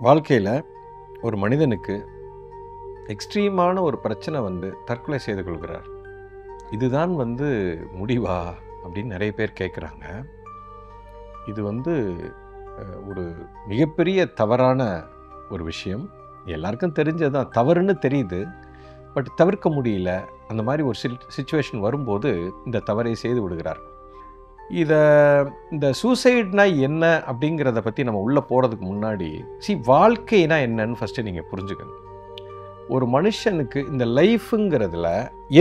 வாழ்க்கையில் ஒரு மனிதனுக்கு எக்ஸ்ட்ரீமான ஒரு பிரச்சனை வந்து தற்கொலை செய்து கொள்கிறார். இதுதான் முடிவா அப்படின்னு நிறைய பேர் கேட்குறாங்க. இது ஒரு மிகப்பெரிய தவறான ஒரு விஷயம். எல்லாருக்கும் தெரிஞ்சதுதான், தவறுன்னு தெரியுது, பட் தவிர்க்க முடியல. அந்த மாதிரி ஒரு சிச்சுவேஷன் வரும்போது இந்த தவறை செய்து விடுகிறார். இந்த சூசைட்னா என்ன அப்படிங்கிறத பற்றி நம்ம உள்ளே போகிறதுக்கு முன்னாடி வாழ்க்கைனா என்னன்னு ஃபஸ்ட்டு நீங்கள் புரிஞ்சுக்கணும். ஒரு மனுஷனுக்கு இந்த லைஃபுங்கிறதுல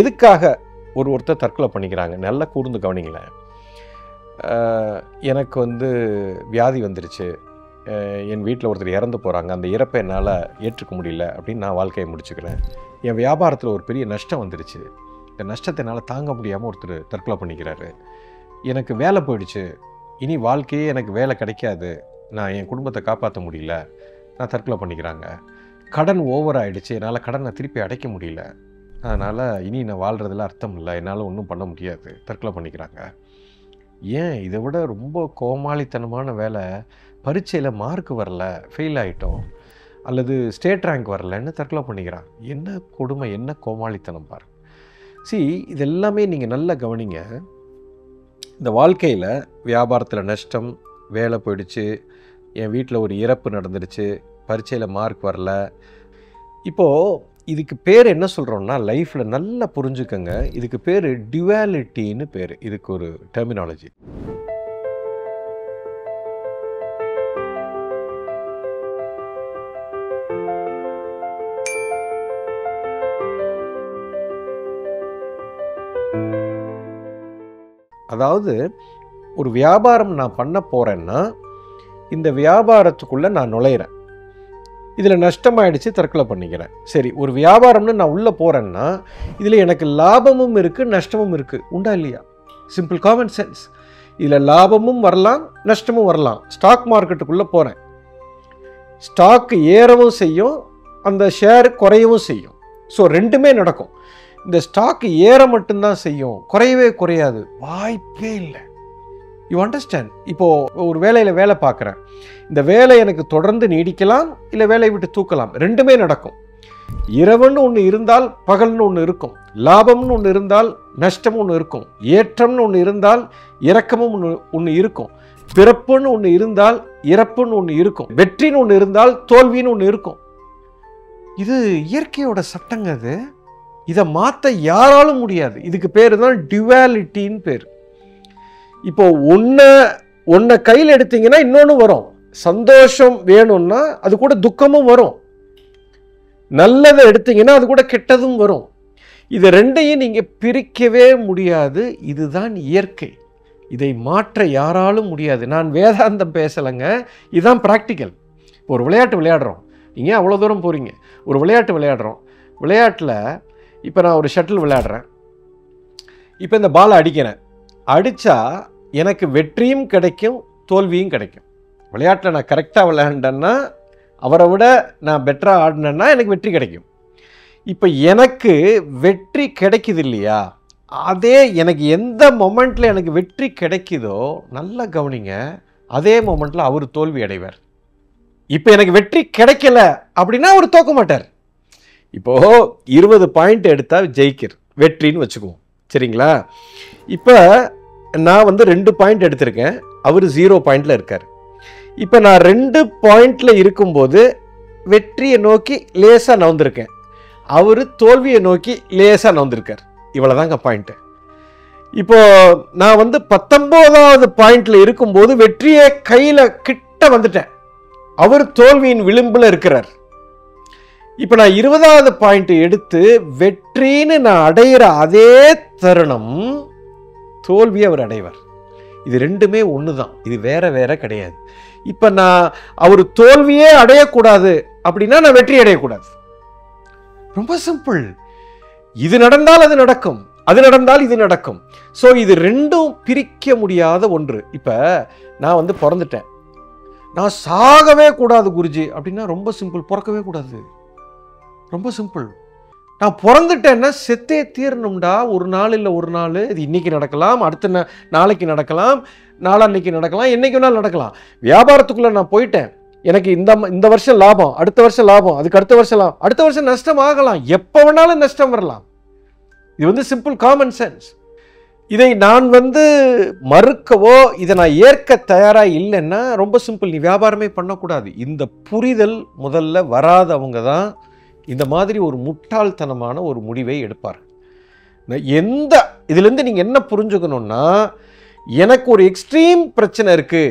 எதுக்காக ஒருத்தர் தற்கொலை பண்ணிக்கிறாங்க நல்லா கூர்ந்து கவனிங்களேன். எனக்கு வியாதி வந்துருச்சு, என் வீட்டில் ஒருத்தர் இறந்து போகிறாங்க, அந்த இறப்பை என்னால் ஏற்றுக்க முடியல அப்படின்னு நான் வாழ்க்கையை முடிச்சுக்கிறேன். என் வியாபாரத்தில் ஒரு பெரிய நஷ்டம் வந்துருச்சு, இந்த நஷ்டத்தை என்னால் தாங்க முடியாமல் ஒருத்தர் தற்கொலை பண்ணிக்கிறாரு. எனக்கு வேலை போயிடுச்சு, இனி வாழ்க்கையே எனக்கு வேலை கிடைக்காது, நான் என் குடும்பத்தை காப்பாற்ற முடியல, நான் தற்கொலை பண்ணிக்கிறாங்க. கடன் ஓவர் ஆகிடுச்சு, என்னால் கடனை திருப்பி அடைக்க முடியல, அதனால் இனி நான் வாழ்கிறதுல அர்த்தம் இல்லை, என்னால் ஒன்றும் பண்ண முடியாது, தற்கொலை பண்ணிக்கிறாங்க. ஏன் இதை விட ரொம்ப கோமாளித்தனமான வேலை, பரீட்சையில் மார்க் வரல, ஃபெயில் ஆகிட்டோம், அல்லது ஸ்டேட் ரேங்க் வரலன்னு தற்கொலை பண்ணிக்கிறான். என்ன கொடுமை, என்ன கோமாளித்தனம் பாரு. இதெல்லாமே நீங்கள் நல்லா கவனிங்க. இந்த வாழ்க்கையில் வியாபாரத்தில் நஷ்டம், வேலை போயிடுச்சு, என் வீட்டில் ஒரு இறப்பு நடந்துடுச்சு, பரீட்சையில் மார்க் வரல. இப்போது இதுக்கு பேர் என்ன சொல்கிறோன்னா, லைஃப்பில் நல்லா புரிஞ்சுக்கங்க, இதுக்கு பேர் டியூவாலிட்டின்னு பேர். இதுக்கு ஒரு டெர்மினாலஜி. அதாவது ஒரு வியாபாரம் நான் பண்ண போகிறேன்னா, இந்த வியாபாரத்துக்குள்ளே நான் நுழையிறேன், இதில் நஷ்டமாயிடுச்சு, தற்கொலை பண்ணிக்கிறேன். சரி, ஒரு வியாபாரம்னு நான் உள்ளே போகிறேன்னா இதில் எனக்கு லாபமும் இருக்குது, நஷ்டமும் இருக்குது, உண்டா இல்லையா? Simple common sense. இதில் லாபமும் வரலாம், நஷ்டமும் வரலாம். ஸ்டாக் மார்க்கெட்டுக்குள்ளே போகிறேன், ஸ்டாக்கு ஏறவும் செய்யும், அந்த ஷேர் குறையவும் செய்யும். ஸோ ரெண்டுமே நடக்கும். இந்த ஸ்டாக்கு ஏற மட்டும்தான் செய்யும், குறையவே குறையாது, வாய்ப்பே இல்லை. You understand? இப்போது ஒரு வேலையில் வேலை பார்க்குறேன், இந்த வேலை எனக்கு தொடர்ந்து நீடிக்கலாம், இல்லை வேலையை விட்டு தூக்கலாம், ரெண்டுமே நடக்கும். இரவுன்னு ஒன்று இருந்தால் பகல்னு ஒன்று இருக்கும், லாபம்னு ஒன்று இருந்தால் நஷ்டம்னு ஒன்று இருக்கும், ஏற்றம்னு ஒன்று இருந்தால் இறக்கமும் ஒன்று இருக்கும், பிறப்புன்னு ஒன்று இருந்தால் இறப்புன்னு ஒன்று இருக்கும், வெற்றின்னு ஒன்று இருந்தால் தோல்வின்னு ஒன்று இருக்கும். இது இயற்கையோட சட்டங்க. அது இதை மாற்ற யாராலும் முடியாது. இதுக்கு பேர் தான் டியூவாலிட்டின்னு பேர். இப்போ ஒன்றை கையில் எடுத்தீங்கன்னா இன்னொன்று வரும். சந்தோஷம் வேணும்னா அது கூட துக்கமும் வரும், நல்லதை எடுத்தீங்கன்னா அது கூட கெட்டதும் வரும். இது ரெண்டையும் நீங்கள் பிரிக்கவே முடியாது. இதுதான் இயற்கை, இதை மாற்ற யாராலும் முடியாது. நான் வேதாந்தம் பேசலைங்க, இதுதான் ப்ராக்டிக்கல். இப்போ ஒரு விளையாட்டு விளையாடுறோம், நீங்கள் அவ்வளோ தூரம் போகிறீங்க, ஒரு விளையாட்டு விளையாடுறோம். விளையாட்டில் இப்போ நான் ஒரு ஷட்டில் விளையாடுறேன், இப்போ இந்த பாலை அடிக்கிறேன், அடித்தா எனக்கு வெற்றியும் கிடைக்கும், தோல்வியும் கிடைக்கும். விளையாட்டில் நான் கரெக்டாக விளையாண்டேன்னா, அவரை விட நான் பெட்டராக ஆடினேன்னா எனக்கு வெற்றி கிடைக்கும். இப்போ எனக்கு வெற்றி கிடைக்குது இல்லையா, அதே எனக்கு எந்த மொமெண்ட்டில் எனக்கு வெற்றி கிடைக்குதோ நல்லா கவனிங்க, அதே மொமெண்ட்டில் அவர் தோல்வி அடைவார். இப்போ எனக்கு வெற்றி கிடைக்கல அப்படின்னா அவர் தோக்க மாட்டார். இப்போது 20 பாயிண்ட் எடுத்தால் ஜெயிக்கிற வெற்றின்னு வச்சுக்குவோம், சரிங்களா? இப்போ நான் 2 பாயிண்ட் எடுத்திருக்கேன், அவர் 0 பாயிண்டில் இருக்கார். இப்போ நான் 2 பாயிண்டில் இருக்கும்போது வெற்றியை நோக்கி லேசாக நவுந்திருக்கேன், அவர் தோல்வியை நோக்கி லேசாக நவுந்திருக்கார். இவ்வளோதாங்க பாயிண்ட்டு. இப்போது நான் 19வது பாயிண்டில் இருக்கும்போது வெற்றியை கையில் கிட்ட வந்துட்டேன், அவர் தோல்வியின் விளிம்பில் இருக்கிறார். இப்போ நான் 20வது பாயிண்ட் எடுத்து வெற்றின்னு நான் அடையிற அதே தருணம் தோல்வியை அவர் அடைவார். இது ரெண்டுமே ஒன்று தான், இது வேற வேற கிடையாது. இப்போ நான் அவர் தோல்வியே அடையக்கூடாது அப்படின்னா நான் வெற்றி அடையக்கூடாது. ரொம்ப சிம்பிள். இது நடந்தால் அது நடக்கும், அது நடந்தால் இது நடக்கும். ஸோ இது ரெண்டும் பிரிக்க முடியாத ஒன்று. இப்போ நான் பிறந்துட்டேன், நான் சாகவே கூடாது குருஜி அப்படின்னா ரொம்ப சிம்பிள், பிறக்கவே கூடாது, ரொம்ப சிம்பிள். நான் பிறந்துட்டேன்னா செத்தே தீரணும்டா, ஒரு நாள் இல்லை ஒரு நாள். இது இன்றைக்கி நடக்கலாம், நாளைக்கு நடக்கலாம், நாளான்னைக்கு நடக்கலாம், என்றைக்கு வேணாலும் நடக்கலாம். வியாபாரத்துக்குள்ளே நான் போயிட்டேன், எனக்கு இந்த வருஷம் லாபம், அடுத்த வருஷம் லாபம், அதுக்கு அடுத்த வருஷம் லாபம், அடுத்த வருஷம் நஷ்டம் ஆகலாம், எப்போ வேணாலும் நஷ்டம் வரலாம். இது சிம்பிள் காமன் சென்ஸ். இதை நான் மறுக்கவோ இதை நான் ஏற்க தயாராக இல்லைன்னா ரொம்ப சிம்பிள், நீ வியாபாரமே பண்ணக்கூடாது. இந்த புரிதல் முதல்ல வராதவங்க தான் இந்த மாதிரி ஒரு முட்டாள்தனமான ஒரு முடிவை எடுப்பார். இதுலேருந்து நீங்கள் என்ன புரிஞ்சுக்கணும்னா, எனக்கு ஒரு எக்ஸ்ட்ரீம் பிரச்சனை இருக்குது,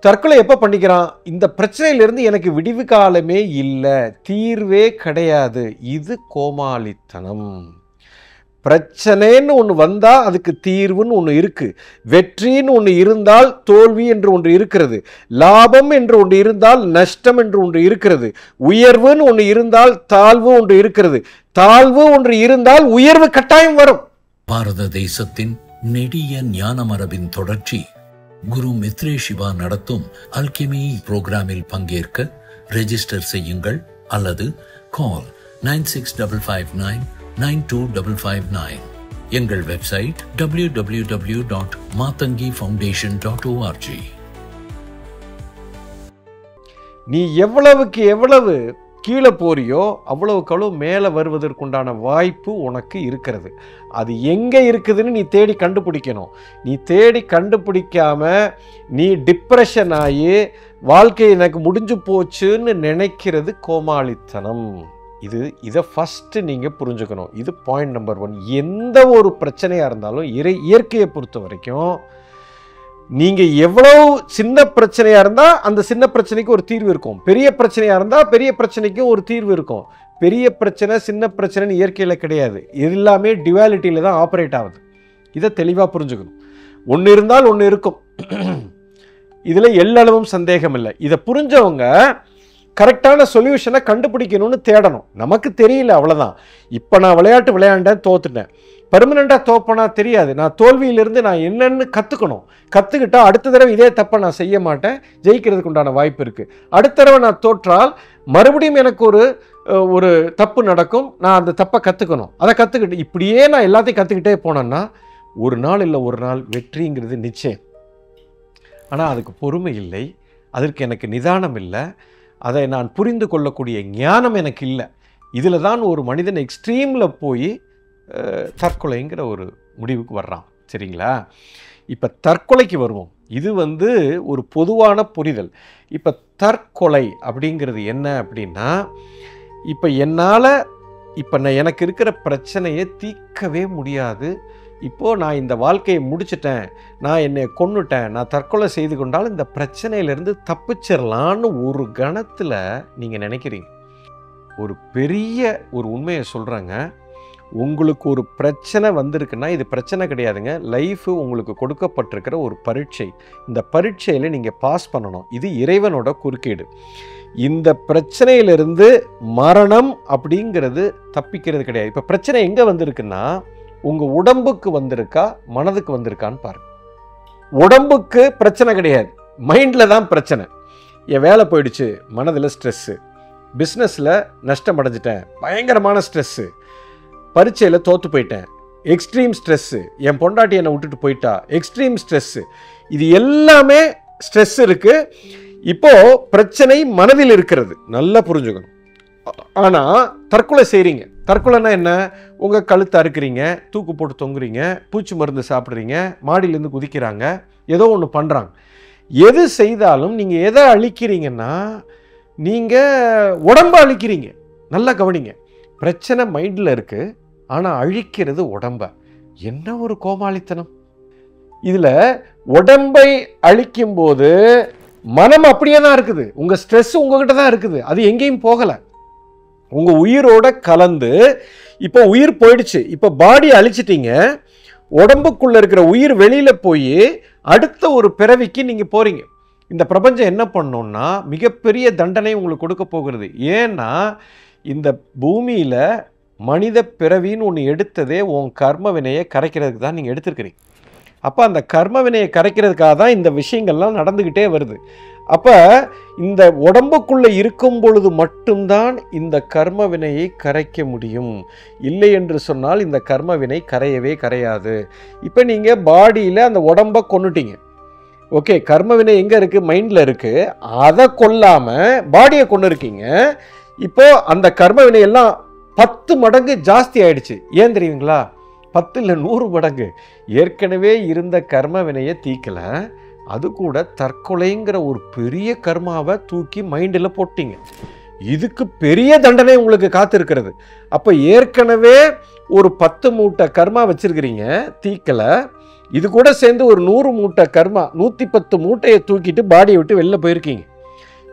தற்கொலை எப்போ பண்ணிக்கிறான், இந்த பிரச்சனையிலிருந்து எனக்கு விடிவு காலமே இல்லை, தீர்வே கிடையாது, இது கோமாளித்தனம். பிரச்சனைன்னு ஒன்று வந்தால் அதுக்கு தீர்வுன்னு ஒன்று இருக்குது, வெற்றின்னு ஒன்று இருந்தால் தோல்வி என்று ஒன்று இருக்கிறது, லாபம் என்று ஒன்று இருந்தால் நஷ்டம் என்று ஒன்று இருக்கிறது, உயர்வுன்னு ஒன்று இருந்தால் தாழ்வு ஒன்று இருக்கிறது, தாழ்வு ஒன்று இருந்தால் உயர்வு கட்டாயம் வரும். பாரத தேசத்தின் நெடிய ஞான மரபின் தொடர்ச்சி குரு மித்ரே சிவா நடத்தும் அல்கெமி புரோகிராமில் பங்கேற்க ரெஜிஸ்டர் செய்யுங்கள் அல்லது கால் 9655992559. எங்கள் வெப்சைட் www.matangifoundation.org. நீ எவ்வளவுக்கு எவ்வளவு கீழே போறியோ அவ்வளவுக்கு மேலே வருவதற்குண்டான வாய்ப்பு உனக்கு இருக்கிறது. அது எங்கே இருக்குதுன்னு நீ தேடி கண்டுபிடிக்கணும். நீ தேடி கண்டுபிடிக்காம நீ டிப்ரெஷன் ஆகி வாழ்க்கை எனக்கு முடிஞ்சு போச்சுன்னு நினைக்கிறது கோமாளித்தனம். இதை ஃபஸ்ட்டு நீங்கள் புரிஞ்சுக்கணும். இது பாயிண்ட் நம்பர் 1. எந்த ஒரு பிரச்சனையாக இருந்தாலும் இயற்கையை பொறுத்த வரைக்கும் நீங்கள் எவ்வளோ சின்ன பிரச்சனையாக இருந்தால் அந்த சின்ன பிரச்சனைக்கு ஒரு தீர்வு இருக்கும், பெரிய பிரச்சனையாக இருந்தால் பெரிய பிரச்சனைக்கும் ஒரு தீர்வு இருக்கும். பெரிய பிரச்சனை சின்ன பிரச்சனைன்னு இயற்கையில் கிடையாது, எல்லாமே டிவாலிட்டியில் தான் ஆப்ரேட் ஆகுது. இதை தெளிவாக புரிஞ்சுக்கணும். ஒன்று இருந்தால் ஒன்று இருக்கும், இதில் எல்லளவும் சந்தேகம் இல்லை. இதை புரிஞ்சவங்க கரெக்டான சொல்யூஷனை கண்டுபிடிக்கணும்னு தேடணும். நமக்கு தெரியல, அவ்வளோதான். இப்போ நான் விளையாட்டு விளையாண்டேன், தோத்துட்டேன், பெர்மனெண்ட்டாக தோப்பனா தெரியாது. நான் தோல்வியிலிருந்து நான் என்னென்னு கற்றுக்கணும். கற்றுக்கிட்டா அடுத்த தடவை இதே தப்பை நான் செய்ய மாட்டேன், ஜெயிக்கிறதுக்கு உண்டான வாய்ப்பு இருக்குது. அடுத்த தடவை நான் தோற்றால் மறுபடியும் எனக்கு ஒரு தப்பு நடக்கும், நான் அந்த தப்பை கற்றுக்கணும். அதை கற்றுக்கிட்டு இப்படியே நான் எல்லாத்தையும் கற்றுக்கிட்டே போனேன்னா ஒரு நாள் இல்லை ஒரு நாள் வெற்றிங்கிறது நிச்சயம். ஆனால் அதுக்கு பொறுமை இல்லை, அதற்கு எனக்கு நிதானம் இல்லை, அதை நான் புரிந்து கொள்ளக்கூடிய ஞானம் எனக்கு இல்லை. இதில் தான் ஒரு மனிதன் எக்ஸ்ட்ரீமில் போய் தற்கொலைங்கிற ஒரு முடிவுக்கு வர்றான். சரிங்களா? இப்போ தற்கொலைக்கு வருவோம். இது ஒரு பொதுவான புரிதல். இப்போ தற்கொலை அப்படிங்கிறது என்ன அப்படின்னா, இப்போ என்னால் எனக்கு இருக்கிற பிரச்சனையை தீர்க்கவே முடியாது, இப்போது நான் இந்த வாழ்க்கையை முடிச்சிட்டேன், நான் என்னை கொன்னுட்டேன், நான் தற்கொலை செய்து கொண்டால் இந்த பிரச்சனையிலேருந்து தப்பிச்சிடலான்னு ஒரு கணத்தில் நீங்கள் நினைக்கிறீங்க. ஒரு பெரிய ஒரு உண்மையை சொல்கிறேங்க, உங்களுக்கு ஒரு பிரச்சனை வந்திருக்குன்னா இது பிரச்சனை கிடையாதுங்க, லைஃபு உங்களுக்கு கொடுக்கப்பட்டிருக்கிற ஒரு பரீட்சை. இந்த பரீட்சையில் நீங்கள் பாஸ் பண்ணணும். இது இறைவனோட குறுக்கீடு. இந்த பிரச்சனையிலிருந்து மரணம் அப்படிங்கிறது தப்பிக்கிறது கிடையாது. இப்போ பிரச்சனை எங்கே வந்திருக்குன்னா உங்கள் உடம்புக்கு வந்திருக்கா மனதுக்கு வந்திருக்கான்னு பாருங்க. உடம்புக்கு பிரச்சனை கிடையாது, மைண்டில் தான் பிரச்சனை. என் வேலை போயிடுச்சு, மனதில் ஸ்ட்ரெஸ்ஸு, பிஸ்னஸில் நஷ்டம் அடைஞ்சிட்டேன், பயங்கரமான ஸ்ட்ரெஸ்ஸு, பரீட்சையில் தோற்று போயிட்டேன், எக்ஸ்ட்ரீம் ஸ்ட்ரெஸ்ஸு, என் பொண்டாட்டி என்னை விட்டுட்டு போயிட்டா, எக்ஸ்ட்ரீம் ஸ்ட்ரெஸ்ஸு, இது எல்லாமே ஸ்ட்ரெஸ் இருக்குது. இப்போது பிரச்சனை மனதில் இருக்கிறது, நல்லா புரிஞ்சுக்கணும். ஆனால் தற்கொலை செய்கிறீங்க. தற்கொலைன்னா என்ன? உங்கள் கழுத்தை அறுக்கிறீங்க, தூக்கு போட்டு தொங்குறீங்க, பூச்சி மருந்து சாப்பிட்றீங்க, மாடியிலேருந்து குதிக்கிறாங்க, ஏதோ ஒன்று பண்ணுறாங்க. எது செய்தாலும் நீங்கள் எதை அழிக்கிறீங்கன்னா நீங்கள் உடம்பை அழிக்கிறீங்க. நல்லா கவனிங்க, பிரச்சனை மைண்டில் இருக்குது, ஆனால் அழிக்கிறது உடம்பை. என்ன ஒரு கோமாளித்தனம்! இதில் உடம்பை அழிக்கும்போது மனம் அப்படியே தான் இருக்குது, உங்கள் ஸ்ட்ரெஸ் உங்ககிட்ட தான் இருக்குது, அது எங்கேயும் போகலை, உங்கள் உயிரோட கலந்து. இப்போ உயிர் போயிடுச்சு, இப்போ பாடி அழிச்சிட்டீங்க, உடம்புக்குள்ளே இருக்கிற உயிர் வெளியில் போய் அடுத்த ஒரு பிறவிக்கு நீங்கள் போகிறீங்க. இந்த பிரபஞ்சம் என்ன பண்ணோன்னா மிகப்பெரிய தண்டனை உங்களுக்கு கொடுக்க போகிறது. ஏன்னா இந்த பூமியில் மனித பிறவின்னு ஒன்று எடுத்ததே உன் கர்ம வினையை கரைக்கிறதுக்கு தான் நீங்கள் எடுத்துருக்கிறீங்க. அப்போ அந்த கர்ம வினையை கரைக்கிறதுக்காக தான் இந்த விஷயங்கள்லாம் நடந்துக்கிட்டே வருது. அப்போ இந்த உடம்புக்குள்ளே இருக்கும் பொழுது மட்டும்தான் இந்த கர்ம வினையை கரைக்க முடியும், இல்லை என்று சொன்னால் இந்த கர்ம வினை கரையவே கரையாது. இப்போ நீங்கள் பாடியில் அந்த உடம்பை கொன்னுட்டீங்க, ஓகே, கர்ம வினை எங்கே இருக்குது? மைண்டில் இருக்குது. அதை கொல்லாமல் பாடியை கொண்டு இருக்கீங்க. இப்போ அந்த கர்ம வினை எல்லாம் 10 மடங்கு ஜாஸ்தி ஆயிடுச்சு. ஏன் தெரியுங்களா? 10 இல்லை 100 மடங்கு. ஏற்கனவே இருந்த கர்ம வினையை தீக்கல, அது கூட தற்கொலைங்கிற ஒரு பெரிய கர்மாவை தூக்கி மைண்டில் போட்டீங்க. இதுக்கு பெரிய தண்டனை உங்களுக்கு காத்திருக்கிறது. அப்போ ஏற்கனவே ஒரு 10 மூட்டை கர்மா வச்சிருக்கிறீங்க, தீக்கலை. இது கூட சேர்ந்து ஒரு 100 மூட்டை கர்மா, 110 மூட்டையை தூக்கிட்டு பாடியை விட்டு வெளில போயிருக்கீங்க.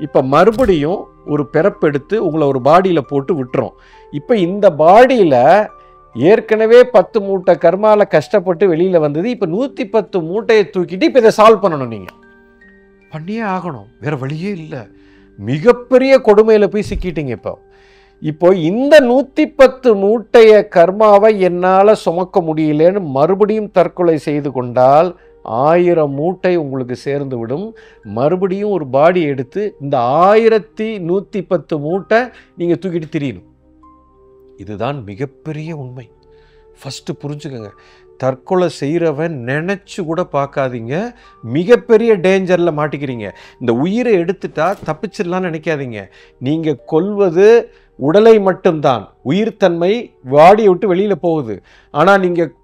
இப்போ மறுபடியும் ஒரு பிறப்பெடுத்து உங்களை ஒரு பாடியில் போட்டு விட்டுரும். இப்போ இந்த பாடியில் ஏற்கனவே 10 மூட்டை கர்மாவில் கஷ்டப்பட்டு வெளியில் வந்தது. இப்போ 110 மூட்டையை தூக்கிட்டு இப்போ இதை சால்வ் பண்ணணும். நீங்கள் பண்ணியே ஆகணும், வேறு வழியே இல்லை. மிகப்பெரிய கொடுமையில் போய் சிக்கிட்டீங்க. இப்போ இந்த 110 மூட்டைய கர்மாவை என்னால் சுமக்க முடியலன்னு மறுபடியும் தற்கொலை செய்து கொண்டால் 1000 மூட்டை உங்களுக்கு சேர்ந்து விடும். மறுபடியும் ஒரு பாடி எடுத்து இந்த 1110 மூட்டை நீங்கள் தூக்கிட்டு திரியணும். இதுதான் மிகப்பெரிய உண்மை. ஃபஸ்ட்டு புரிஞ்சுக்கங்க. தற்கொலை செய்கிறவன் நினச்சி கூட பார்க்காதீங்க, மிகப்பெரிய டேஞ்சரில் மாட்டிக்கிறீங்க. இந்த உயிரை எடுத்துட்டா தப்பிச்சிடலான்னு நினைக்காதீங்க. நீங்கள் கொல்வது உடலை மட்டும்தான், உயிர்த்தன்மை வாடியை விட்டு வெளியில் போகுது. ஆனால் நீங்கள்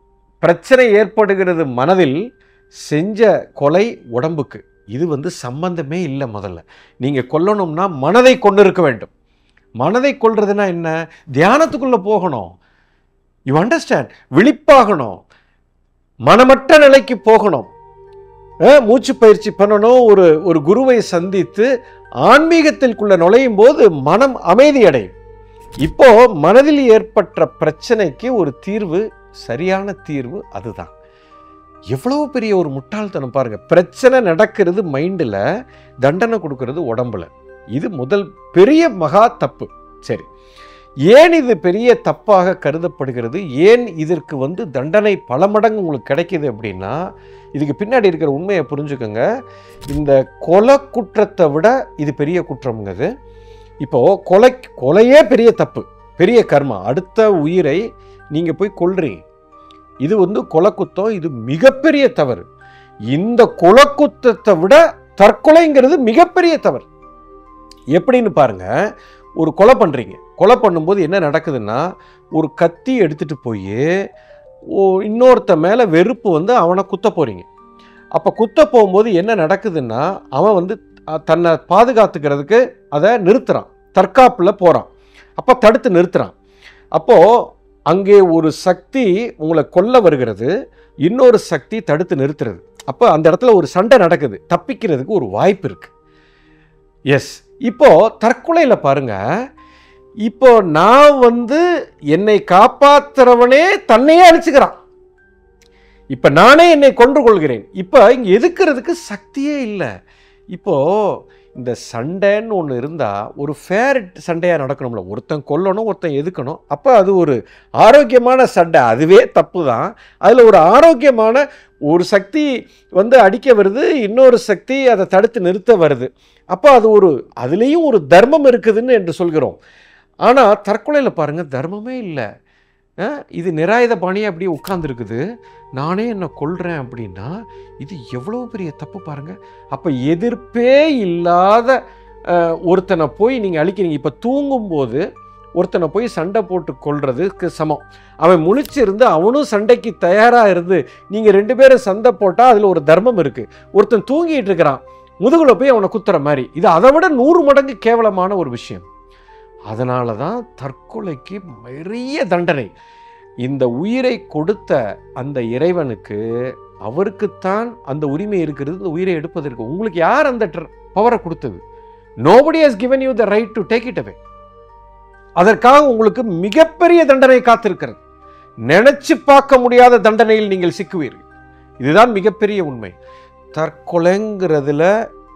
பிரச்சனை ஏற்படுகிறது மனதில், செஞ்ச கொலை உடம்புக்கு. இது சம்பந்தமே இல்லை. முதல்ல நீங்கள் கொல்லணும்னா மனதை கொண்டு இருக்க வேண்டும். மனதை கொல்றதுனா என்ன? தியானத்துக்குள்ளே போகணும். You understand? விழிப்பாகணும், மனமற்ற நிலைக்கு போகணும், மூச்சு பயிற்சி பண்ணணும். ஒரு குருவை சந்தித்து ஆன்மீகத்திற்குள்ள நுழையும் போது மனம் அமைதி அடையும். இப்போ மனதில் ஏற்பட்ட பிரச்சனைக்கு ஒரு தீர்வு, சரியான தீர்வு அதுதான். எவ்வளவு பெரிய ஒரு முட்டாள்தனம் பாருங்க. பிரச்சனை நடக்கிறது மைண்டில், தண்டனை கொடுக்கறது உடம்புல. இது முதல் பெரிய மகா தப்பு. சரி, ஏன் இது பெரிய தப்பாக கருதப்படுகிறது? ஏன் இதற்கு தண்டனை பல மடங்கு உங்களுக்கு கிடைக்கிது அப்படின்னா, இதுக்கு பின்னாடி இருக்கிற உண்மையை புரிஞ்சுக்கோங்க. இந்த கொலை குற்றத்தை விட இது பெரிய குற்றம்ங்கிறது. இப்போது கொலையே பெரிய தப்பு, பெரிய கர்மா. அடுத்த உயிரை நீங்கள் போய் கொல்றீங்க. இது கொலை குத்தம். இது மிகப்பெரிய தவறு. இந்த கொலை குத்தத்தை விட தற்கொலைங்கிறது மிகப்பெரிய தவறு. எப்படின்னு பாருங்க. ஒரு கொலை பண்ணுறீங்க. கொலை பண்ணும்போது என்ன நடக்குதுன்னா, ஒரு கத்தி எடுத்துகிட்டு போய் இன்னொருத்த மேலே வெறுப்பு அவனை குத்த போகிறீங்க. அப்போ குத்த போகும்போது என்ன நடக்குதுன்னா, அவன் தன்னை பாதுகாத்துக்கிறதுக்கு அதை நிறுத்துகிறான், தற்காப்பில் போகிறான். அப்போ தடுத்து நிறுத்துகிறான். அப்போது அங்கே ஒரு சக்தி உங்களை கொல்ல வருகிறது, இன்னொரு சக்தி தடுத்து நிறுத்துறது. அப்போ அந்த இடத்துல ஒரு சண்டை நடக்குது, தப்பிக்கிறதுக்கு ஒரு வாய்ப்பு இருக்குது. எஸ், இப்போது தற்கொலையில் பாருங்க. இப்போ நான் என்னை காப்பாற்றுறவனே தன்னையே அழிச்சுக்கிறான். இப்போ நானே என்னை கொன்று கொள்கிறேன். இப்போ இங்கே எதுக்கிறதுக்கு சக்தியே இல்லை. இப்போது இந்த சண்டைன்னு ஒன்று இருந்தால் ஒரு ஃபேர் சண்டையாக நடக்கணும்ல. ஒருத்தன் கொல்லணும், ஒருத்தன் எதுக்கணும். அப்போ அது ஒரு ஆரோக்கியமான சண்டை. அதுவே தப்பு தான். அதில் ஒரு ஆரோக்கியமான ஒரு சக்தி அடிக்க வருது, இன்னொரு சக்தி அதை தடுத்து நிறுத்த வருது. அப்போ அது அதுலேயும் ஒரு தர்மம் இருக்குதுன்னு என்று சொல்கிறோம். ஆனால் தற்கொலையில் பாருங்கள், தர்மமே இல்லை. இது நிராயுத பாணியாக அப்படியே உட்கார்ந்துருக்குது. நானே என்னை கொல்றேன் அப்படின்னா இது எவ்வளோ பெரிய தப்பு பாருங்கள். அப்போ எதிர்ப்பே இல்லாத ஒருத்தனை போய் நீங்கள் அழிக்கிறீங்க. இப்போ தூங்கும்போது ஒருத்தனை போய் சண்டை போட்டு கொல்றதுக்கு சமம். அவன் முழிச்சிருந்து அவனும் சண்டைக்கு தயாராக இருந்து நீங்கள் 2 பேரும் சண்டை போட்டால் அதில் ஒரு தர்மம் இருக்குது. ஒருத்தன் தூங்கிட்டு இருக்கிறான், முதுகுல போய் அவனை குத்துற மாதிரி. இது அதை விட 100 மடங்கு கேவலமான ஒரு விஷயம். அதனால தான் தற்கொலைக்கு நிறைய தண்டனை. இந்த உயிரை கொடுத்த அந்த இறைவனுக்கு, அவருக்குத்தான் அந்த உரிமை இருக்கிறது, இந்த உயிரை எடுப்பதற்கு. உங்களுக்கு யார் அந்த பவரை கொடுத்தது? Nobody has given you the right to take it away. அதற்காக உங்களுக்கு மிகப்பெரிய தண்டனை காத்திருக்கிறது. நினைச்சு பார்க்க முடியாத தண்டனையில் நீங்கள் சிக்குவீர்கள். இதுதான் மிகப்பெரிய உண்மை. தற்கொலைங்கிறதுல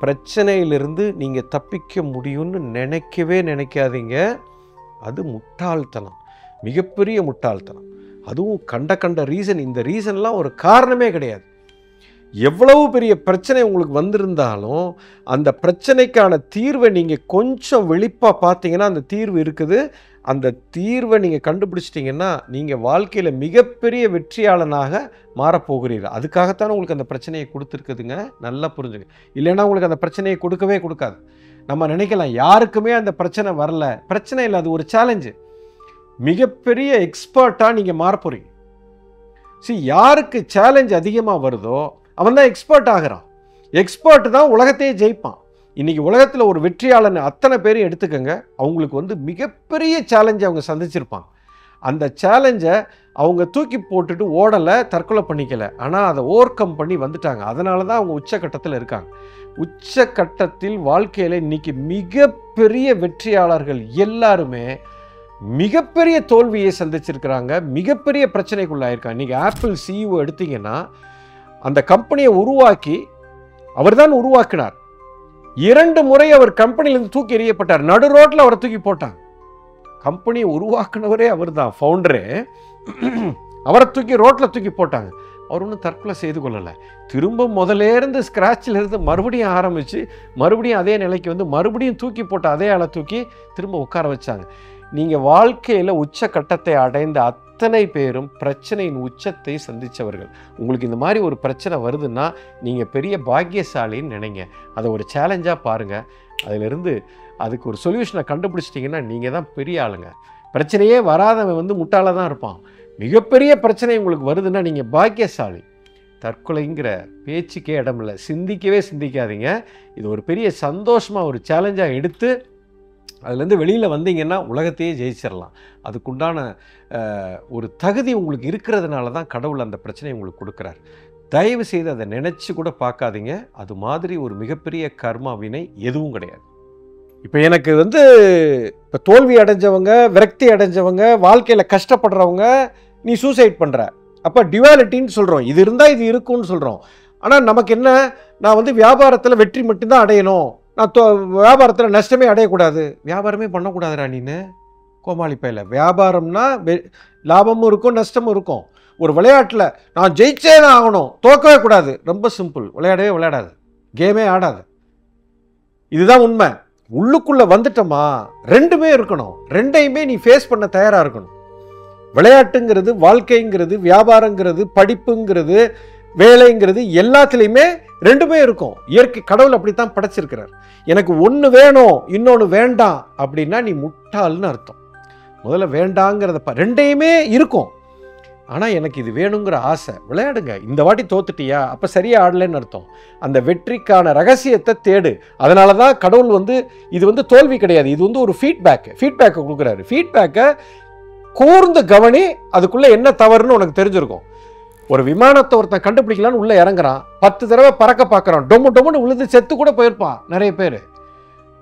பிரச்சனையிலிருந்து நீங்கள் தப்பிக்க முடியும்னு நினைக்கவே நினைக்காதீங்க. அது முட்டாள்தனம், மிகப்பெரிய முட்டாள்தனம். அதுவும் கண்ட ரீசன். இந்த ரீசன்லாம் ஒரு காரணமே கிடையாது. எவ்வளவு பெரிய பிரச்சனை உங்களுக்கு வந்திருந்தாலும் அந்த பிரச்சனைக்கான தீர்வை நீங்கள் கொஞ்சம் வெளிப்பாக பார்த்தீங்கன்னா அந்த தீர்வு இருக்குது. அந்த தீர்வை நீங்கள் கண்டுபிடிச்சிட்டிங்கன்னா நீங்கள் வாழ்க்கையில் மிகப்பெரிய வெற்றியாளனாக மாறப்போகிறீர்கள். அதுக்காகத்தான் உங்களுக்கு அந்த பிரச்சனையை கொடுத்துருக்குதுங்க. நல்லா புரிஞ்சுங்க. இல்லைன்னா உங்களுக்கு அந்த பிரச்சனையை கொடுக்கவே கொடுக்காது. நம்ம நினைக்கலாம் யாருக்குமே அந்த பிரச்சனை வரல. பிரச்சனை இல்லை, அது ஒரு சேலஞ்சு. மிகப்பெரிய எக்ஸ்பர்ட்டாக நீங்கள் மாறப்போறீங்க. யாருக்கு சேலஞ்ச் அதிகமாக வருதோ அவன் தான் எக்ஸ்பர்ட் ஆகிறான். எக்ஸ்பர்ட் தான் உலகத்தையே ஜெயிப்பான். இன்றைக்கி உலகத்தில் ஒரு வெற்றியாளன் அத்தனை பேரும் எடுத்துக்கங்க, அவங்களுக்கு வந்து மிகப்பெரிய சேலஞ்சை அவங்க சந்திச்சிருப்பாங்க. அந்த சேலஞ்சை அவங்க தூக்கி போட்டுட்டு ஓடலை, தற்கொலை பண்ணிக்கலை, ஆனால் அதை ஓவர் கம் பண்ணி வந்துட்டாங்க. அதனால தான் அவங்க உச்சக்கட்டத்தில் இருக்காங்க. உச்சக்கட்டத்தில் வாழ்க்கையில் இன்றைக்கி மிகப்பெரிய வெற்றியாளர்கள் எல்லாருமே மிகப்பெரிய தோல்வியை சந்திச்சிருக்கிறாங்க, மிகப்பெரிய பிரச்சனைக்குள்ளாயிருக்காங்க. இன்றைக்கி ஆப்பிள் சிஇஓ எடுத்தீங்கன்னா அந்த கம்பெனியை உருவாக்கி அவர் தான் உருவாக்கினார். 2 முறை அவர் கம்பெனியிலேருந்து தூக்கி எறியப்பட்டார். நடு ரோட்டில் அவரை தூக்கி போட்டாங்க. கம்பெனியை உருவாக்குனவரே அவர் தான், ஃபவுண்டரே. அவரை தூக்கி ரோட்டில் தூக்கி போட்டாங்க. அவர் ஒன்றும் தற்கொலை செய்து கொள்ளலை. திரும்ப முதலேருந்து ஸ்க்ராட்சில் இருந்து மறுபடியும் ஆரம்பித்து மறுபடியும் அதே நிலைக்கு வந்து மறுபடியும் தூக்கி போட்ட அதே ஆளை தூக்கி திரும்ப உட்கார வச்சாங்க. நீங்கள் வாழ்க்கையில் உச்சக்கட்டத்தை அடைந்த அத்தனை பேரும் பிரச்சனையின் உச்சத்தை சந்தித்தவர்கள். உங்களுக்கு இந்த மாதிரி ஒரு பிரச்சனை வருதுன்னா நீங்கள் பெரிய பாக்கியசாலின்னு நினைங்க. அதை ஒரு சேலஞ்சாக பாருங்கள். அதிலிருந்து அதுக்கு ஒரு சொல்யூஷனை கண்டுபிடிச்சிட்டிங்கன்னா நீங்கள் தான் பெரிய ஆளுங்க. பிரச்சனையே வராதவன் வந்து முட்டாளாக தான் இருப்பான். மிகப்பெரிய பிரச்சனை உங்களுக்கு வருதுன்னா நீங்கள் பாக்கியசாலி. தற்கொலைங்கிற பேச்சுக்கே இடமில்லை. சிந்திக்கவே சிந்திக்காதீங்க. இது ஒரு பெரிய சந்தோஷமாக ஒரு சேலஞ்சாக எடுத்து அதுலேருந்து வெளியில் வந்தீங்கன்னா உலகத்தையே ஜெயிச்சிடலாம். அதுக்குண்டான ஒரு தகுதி உங்களுக்கு இருக்கிறதுனால தான் கடவுள் அந்த பிரச்சனையை உங்களுக்கு கொடுக்குறார். தயவு செய்து அதை நினச்சி கூட பார்க்காதீங்க. அது மாதிரி ஒரு மிகப்பெரிய கர்மா வினை எதுவும் கிடையாது. இப்போ எனக்கு வந்து இப்போ தோல்வி அடைஞ்சவங்க, விரக்தி அடைஞ்சவங்க, வாழ்க்கையில் கஷ்டப்படுறவங்க நீ சூசைட் பண்ணுற, அப்போ டிவாலிட்டின்னு சொல்கிறோம். இது இருந்தால் இது இருக்குன்னு சொல்கிறோம். ஆனால் நமக்கு என்ன, நான் வந்து வியாபாரத்தில் வெற்றி மட்டும்தான் அடையணும், நான் வியாபாரத்தில் நஷ்டமே அடையக்கூடாது, வியாபாரமே பண்ணக்கூடாதுடா நீன்னு கோமாளி பையில. வியாபாரம்னா லாபமும் இருக்கும் நஷ்டமும் இருக்கும். ஒரு விளையாட்டில் நான் ஜெயிச்சே தான் ஆகணும், தோக்கவே கூடாது, ரொம்ப சிம்பிள். விளையாடவே விளையாடாது, கேமே ஆடாது. இதுதான் உண்மை. உள்ளுக்குள்ளே வந்துட்டோமா ரெண்டுமே இருக்கணும். ரெண்டையுமே நீ ஃபேஸ் பண்ண தயாராக இருக்கணும். விளையாட்டுங்கிறது, வாழ்க்கைங்கிறது, வியாபாரங்கிறது, படிப்புங்கிறது, வேலைங்கிறது எல்லாத்துலேயுமே ரெண்டுமே இருக்கும். இயற்கை கடவுள் அப்படித்தான் படைச்சிருக்கிறார். எனக்கு ஒன்று வேணும் இன்னொன்று வேண்டாம் அப்படின்னா நீ முட்டாள்னு அர்த்தம். முதல்ல வேண்டாங்கிறத ரெண்டையுமே இருக்கும். ஆனால் எனக்கு இது வேணுங்கிற ஆசை, விளையாடுங்க. இந்த வாட்டி தோத்துட்டியா, அப்போ சரியாக ஆடலைன்னு அர்த்தம். அந்த வெற்றிக்கான ரகசியத்தை தேடு. அதனால தான் கடவுள் வந்து இது வந்து தோல்வி கிடையாது, இது வந்து ஒரு ஃபீட்பேக்கை கொடுக்குறாரு. ஃபீட்பேக்கை கூர்ந்து கவனி, அதுக்குள்ளே என்ன தவறுன்னு உனக்கு தெரிஞ்சிருக்கும். ஒரு விமானத்தை ஒருத்தன் கண்டுபிடிக்கலான்னு உள்ளே இறங்குறான், 10 தடவை பறக்க பார்க்குறான், டொம்முன்னு விழுந்து செத்து கூட போயிருப்பான் நிறைய பேர்.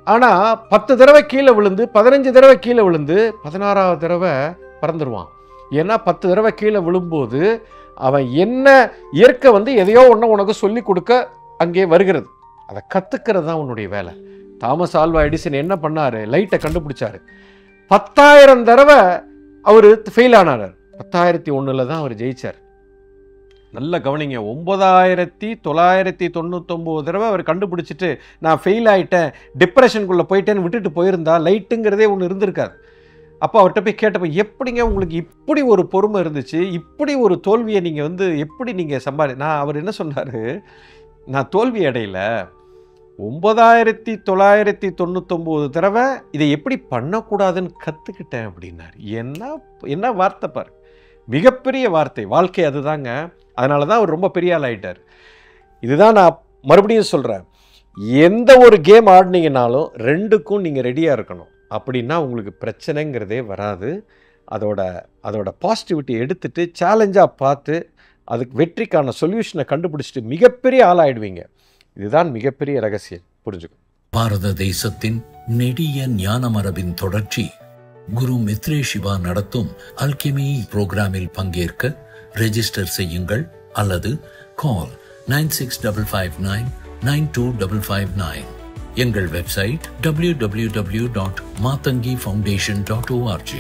ஆனால் 10 தடவை கீழே விழுந்து, 15 தடவை கீழே விழுந்து, 16ஆவது தடவை பறந்துடுவான். ஏன்னா 10 தடவை கீழே விழும்போது அவன் என்ன இயற்கை வந்து எதையோ ஒன்று உனக்கு சொல்லி கொடுக்க அங்கே வருகிறது. அதை கற்றுக்கிறது தான் உன்னுடைய வேலை. தாமஸ் ஆல்வா எடிசன் என்ன பண்ணார், லைட்டை கண்டுபிடிச்சாரு. 10,000 தடவை அவர் ஃபெயில் ஆனார். 1001 தான் அவர் ஜெயிச்சார். நல்ல கவனிங்க. 9,999 தடவை அவர் கண்டுபிடிச்சிட்டு நான் ஃபெயில் ஆகிட்டேன், டிப்ரெஷனுக்குள்ளே போயிட்டேன்னு விட்டுட்டு போயிருந்தா லைட்டுங்கிறதே ஒன்று இருந்திருக்காது. அப்போ அவர்கிட்ட போய் கேட்டப்போ, எப்படிங்க உங்களுக்கு இப்படி ஒரு பொறுமை இருந்துச்சு, இப்படி ஒரு தோல்வியை நீங்கள் வந்து எப்படி நீங்கள் அவர் என்ன சொன்னார், நான் தோல்வி அடையல, 9,999 தடவை இதை எப்படி பண்ணக்கூடாதுன்னு கற்றுக்கிட்டேன் அப்படின்னார். என்ன வார்த்தை பாரு, மிகப்பெரிய வார்த்தை. வாழ்க்கை அதுதாங்க. அதனால தான் அவர் ரொம்ப பெரிய ஆள் ஆகிட்டார். இதுதான் நான் மறுபடியும் சொல்கிறேன், எந்த ஒரு கேம் ஆடினீங்கனாலும் ரெண்டுக்கும் நீங்கள் ரெடியாக இருக்கணும். அப்படின்னா உங்களுக்கு பிரச்சனைங்கிறதே வராது. அதோட பாசிட்டிவிட்டி எடுத்துட்டு சேலஞ்சாக பார்த்து அதுக்கு வெற்றிக்கான சொல்யூஷனை கண்டுபிடிச்சிட்டு மிகப்பெரிய ஆளாயிடுவீங்க. இதுதான் மிகப்பெரிய ரகசியம். புரிஞ்சுக்கும். பாரத தேசத்தின் நெடிய ஞான மரபின் தொடர்ச்சி குரு மித்ரே சிவா நடத்தும் அல்கெமி புரோகிராமில் பங்கேற்க ரெஜிஸ்டர் செய்யுங்கள் அல்லது கால் 9655992559. எங்கள் வெப்சைட் www.matangifoundation.org.